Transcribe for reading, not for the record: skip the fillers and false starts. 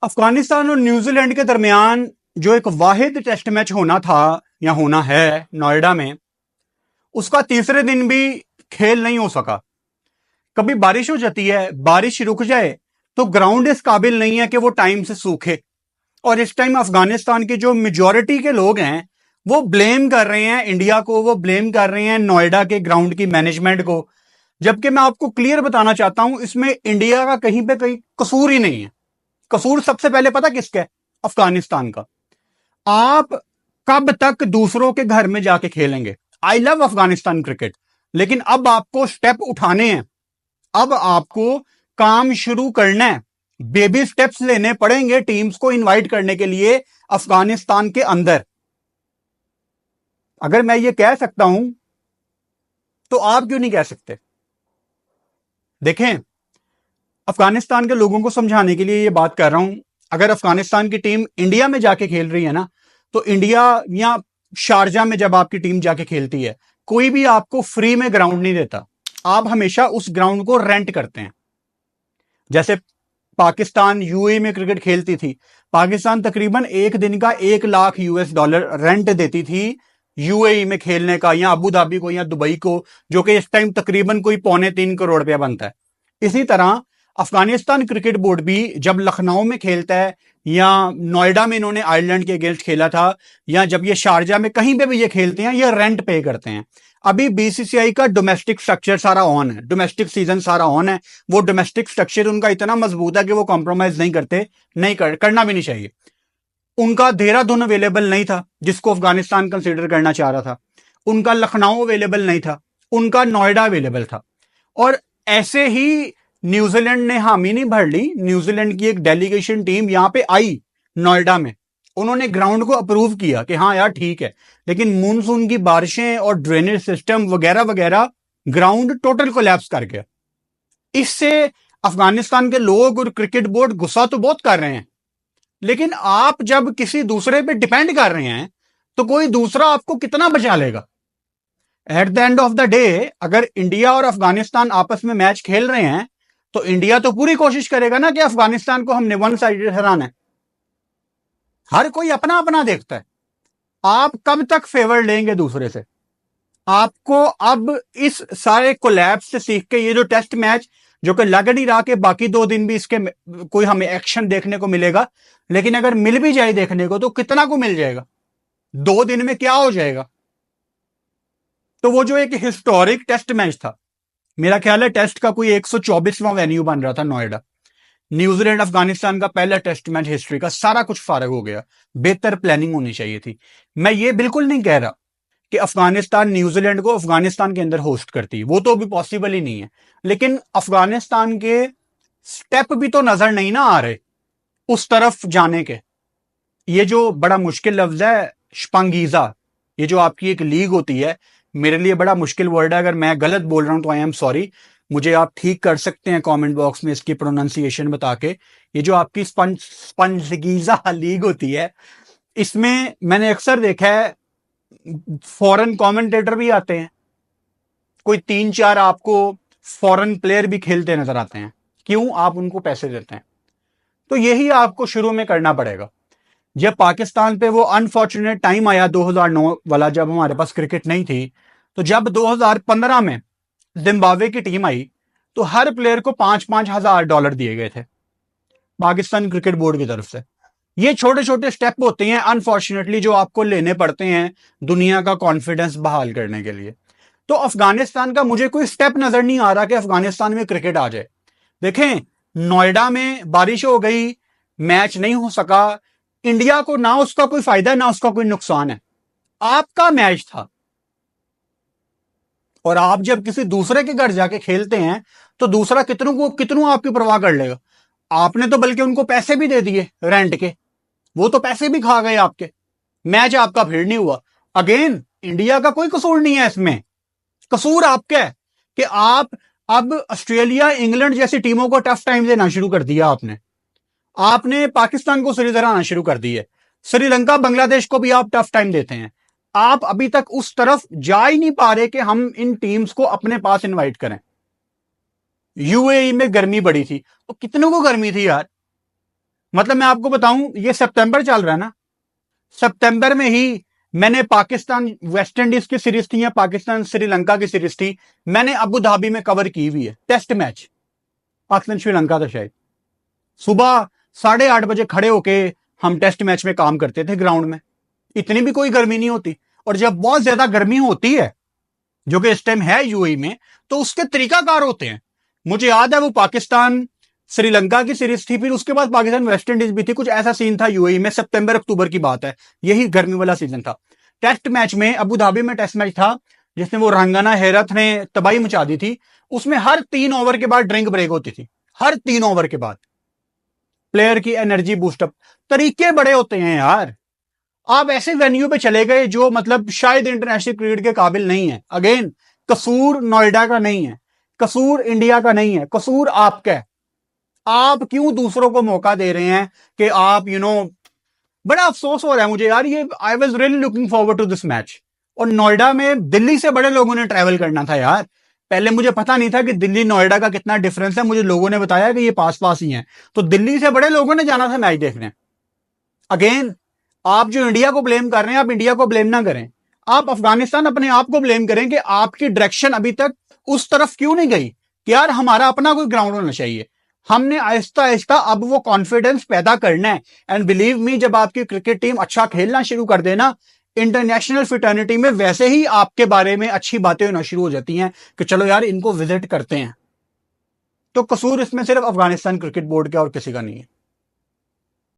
अफगानिस्तान और न्यूजीलैंड के दरमियान जो एक वाहिद टेस्ट मैच होना था या होना है नोएडा में, उसका तीसरे दिन भी खेल नहीं हो सका। कभी बारिश हो जाती है, बारिश रुक जाए तो ग्राउंड इस काबिल नहीं है कि वो टाइम से सूखे। और इस टाइम अफगानिस्तान के जो मेजॉरिटी के लोग हैं वो ब्लेम कर रहे हैं इंडिया को, वो ब्लेम कर रहे हैं नोएडा के ग्राउंड की मैनेजमेंट को। जबकि मैं आपको क्लियर बताना चाहता हूं, इसमें इंडिया का कहीं पे कहीं कसूर ही नहीं है। कसूर सबसे पहले पता किसका है? अफगानिस्तान का। आप कब तक दूसरों के घर में जाके खेलेंगे? आई लव अफगानिस्तान क्रिकेट, लेकिन अब आपको स्टेप उठाने हैं। अब आपको काम शुरू करना है। बेबी स्टेप्स लेने पड़ेंगे टीम्स को इनवाइट करने के लिए अफगानिस्तान के अंदर। अगर मैं ये कह सकता हूं तो आप क्यों नहीं कह सकते? देखें, अफगानिस्तान के लोगों को समझाने के लिए ये बात कर रहा हूं। अगर अफगानिस्तान की टीम इंडिया में जाके खेल रही है ना, तो इंडिया या शारजा में जब आपकी टीम जाके खेलती है, कोई भी आपको फ्री में ग्राउंड नहीं देता। आप हमेशा उस ग्राउंड को रेंट करते हैं। जैसे पाकिस्तान यूएई में क्रिकेट खेलती थी, पाकिस्तान तकरीबन एक दिन का $1,00,000 रेंट देती थी यूएई में खेलने का, या अबू धाबी को या दुबई को, जो कि इस टाइम तकरीबन कोई 2.25 करोड़ रुपया बनता है। इसी तरह अफगानिस्तान क्रिकेट बोर्ड भी जब लखनऊ में खेलता है, या नोएडा में इन्होंने आयरलैंड के अगेंस्ट खेला था, या जब ये शारजा में कहीं पे भी ये खेलते हैं, ये रेंट पे करते हैं। अभी बीसीसीआई का डोमेस्टिक स्ट्रक्चर सारा ऑन है, डोमेस्टिक सीजन सारा ऑन है। वो डोमेस्टिक स्ट्रक्चर उनका इतना मजबूत है कि वो कॉम्प्रोमाइज नहीं करते, नहीं करना भी नहीं चाहिए। उनका देहरादून अवेलेबल नहीं था, जिसको अफगानिस्तान कंसीडर करना चाह रहा था। उनका लखनऊ अवेलेबल नहीं था, उनका नोएडा अवेलेबल था। और ऐसे ही न्यूजीलैंड ने हामी नहीं भर ली। न्यूजीलैंड की एक डेलीगेशन टीम यहां पे आई नोएडा में, उन्होंने ग्राउंड को अप्रूव किया कि हाँ यार ठीक है, लेकिन मूनसून की बारिशें और ड्रेनेज सिस्टम वगैरह वगैरह, ग्राउंड टोटल कोलैप्स कर गया। इससे अफगानिस्तान के लोग और क्रिकेट बोर्ड गुस्सा तो बहुत कर रहे हैं, लेकिन आप जब किसी दूसरे पे डिपेंड कर रहे हैं तो कोई दूसरा आपको कितना बचा लेगा? At the end of the day, अगर इंडिया और अफगानिस्तान आपस में मैच खेल रहे हैं तो इंडिया तो पूरी कोशिश करेगा ना कि अफगानिस्तान को हमने वन साइडेड हराना है। हर कोई अपना अपना देखता है। आप कब तक फेवर लेंगे दूसरे से? आपको अब इस सारे कोलैप्स से सीख के, ये जो टेस्ट मैच जो कि लग नहीं रहा कि बाकी 2 दिन भी इसके कोई हमें एक्शन देखने को मिलेगा, लेकिन अगर मिल भी जाए देखने को तो कितना को मिल जाएगा? 2 दिन में क्या हो जाएगा? तो वो जो एक हिस्टोरिक टेस्ट मैच था, मेरा ख्याल है टेस्ट का कोई 124वां वेन्यू बन रहा था नोएडा। न्यूजीलैंड अफगानिस्तान का पहला टेस्ट मैच हिस्ट्री का, सारा कुछ फारग हो गया। बेहतर प्लानिंग होनी चाहिए थी। मैं ये बिल्कुल नहीं कह रहा कि अफगानिस्तान न्यूजीलैंड को अफगानिस्तान के अंदर होस्ट करती, वो तो अभी पॉसिबल ही नहीं है। लेकिन अफगानिस्तान के स्टेप भी तो नजर नहीं ना आ रहे उस तरफ जाने के। ये जो बड़ा मुश्किल लफ्ज है शपंगीजा, ये जो आपकी एक लीग होती है, मेरे लिए बड़ा मुश्किल वर्ड है। अगर मैं गलत बोल रहा हूं तो आई एम सॉरी, मुझे आप ठीक कर सकते हैं कमेंट बॉक्स में इसकी प्रोनाउंसिएशन बता के। ये जो आपकी स्पंजीजा लीग होती है, इसमें मैंने अक्सर देखा है फॉरेन कमेंटेटर भी आते हैं, कोई 3-4 आपको फॉरेन प्लेयर भी खेलते नजर आते हैं। क्यों? आप उनको पैसे देते हैं। तो यही आपको शुरू में करना पड़ेगा। जब पाकिस्तान पे वो अनफॉर्चुनेट टाइम आया 2009 वाला, जब हमारे पास क्रिकेट नहीं थी, तो जब 2015 में जिम्बाब्वे की टीम आई तो हर प्लेयर को $5,000 दिए गए थे पाकिस्तान क्रिकेट बोर्ड की तरफ से। ये छोटे छोटे स्टेप होते हैं अनफॉर्चुनेटली जो आपको लेने पड़ते हैं दुनिया का कॉन्फिडेंस बहाल करने के लिए। तो अफगानिस्तान का मुझे कोई स्टेप नजर नहीं आ रहा कि अफगानिस्तान में क्रिकेट आ जाए। देखें, नोएडा में बारिश हो गई, मैच नहीं हो सका। इंडिया को ना उसका कोई फायदा है ना उसका कोई नुकसान है। आपका मैच था, और आप जब किसी दूसरे के घर जाके खेलते हैं तो दूसरा कितनों आपकी परवाह कर लेगा? आपने तो बल्कि उनको पैसे भी दे दिए रेंट के, वो तो पैसे भी खा गए आपके। मैच आपका फिर नहीं हुआ। अगेन, इंडिया का कोई कसूर नहीं है इसमें। कसूर आपका है कि आप अब ऑस्ट्रेलिया इंग्लैंड जैसी टीमों को टफ टाइम देना शुरू कर दिया। आपने पाकिस्तान को सीरीज हराना शुरू कर दी है। श्रीलंका बांग्लादेश को भी आप टफ टाइम देते हैं। आप अभी तक उस तरफ जा ही नहीं पा रहे कि हम इन टीम्स को अपने पास इनवाइट करें। यूएई में गर्मी बड़ी थी, तो कितनों को गर्मी थी यार? मतलब मैं आपको बताऊं, ये सितंबर चल रहा है ना, सितंबर में ही मैंने पाकिस्तान वेस्ट इंडीज की सीरीज थी या पाकिस्तान श्रीलंका की सीरीज थी, मैंने अबू धाबी में कवर की हुई है। टेस्ट मैच पाकिस्तान श्रीलंका था शायद, सुबह 8:30 बजे खड़े होके हम टेस्ट मैच में काम करते थे ग्राउंड में। इतनी भी कोई गर्मी नहीं होती, और जब बहुत ज्यादा गर्मी होती है, जो कि इस टाइम है यूएई में, तो उसके तरीकाकार होते हैं। मुझे याद है वो पाकिस्तान श्रीलंका की सीरीज थी, फिर उसके बाद पाकिस्तान वेस्ट इंडीज भी थी, कुछ ऐसा सीन था यूएई में, सितंबर अक्टूबर की बात है, यही गर्मी वाला सीजन था। टेस्ट मैच में, अबू धाबी में टेस्ट मैच था, जिसमें वो रंगाना हैरत ने तबाही मचा दी थी। उसमें हर 3 ओवर के बाद ड्रिंक ब्रेक होती थी, हर 3 ओवर के बाद प्लेयर की एनर्जी बूस्टअप। तरीके बड़े होते हैं यार। आप ऐसे वेन्यू पे चले गए जो मतलब शायद इंटरनेशनल क्रिकेट के काबिल नहीं है। अगेन, कसूर नोएडा का नहीं है, कसूर इंडिया का नहीं है, कसूर आपका है। आप क्यों दूसरों को मौका दे रहे हैं कि आप बड़ा अफसोस हो रहा है मुझे यार। ये I was really looking forward to this match. और नोएडा में दिल्ली से बड़े लोगों ने ट्रैवल करना था यार। पहले मुझे पता नहीं था कि दिल्ली नोएडा का कितना डिफरेंस है, मुझे लोगों ने बताया कि ये पास पास ही है। तो दिल्ली से बड़े लोगों ने जाना था मैच देखने। अगेन, आप जो इंडिया को ब्लेम कर रहे हैं, आप इंडिया को ब्लेम ना करें, आप अफगानिस्तान अपने आप को ब्लेम करें कि आपकी डायरेक्शन अभी तक उस तरफ क्यों नहीं गई कि यार हमारा अपना कोई ग्राउंड होना चाहिए। हमने आहिस्ता आहिस्ता अब वो कॉन्फिडेंस पैदा करना है। एंड बिलीव मी, जब आपकी क्रिकेट टीम अच्छा खेलना शुरू कर देना, इंटरनेशनल फिटर्निटी में वैसे ही आपके बारे में अच्छी बातें होना शुरू हो जाती हैं कि चलो यार इनको विजिट करते हैं। तो कसूर इसमें सिर्फ अफगानिस्तान क्रिकेट बोर्ड का और किसी का नहीं है।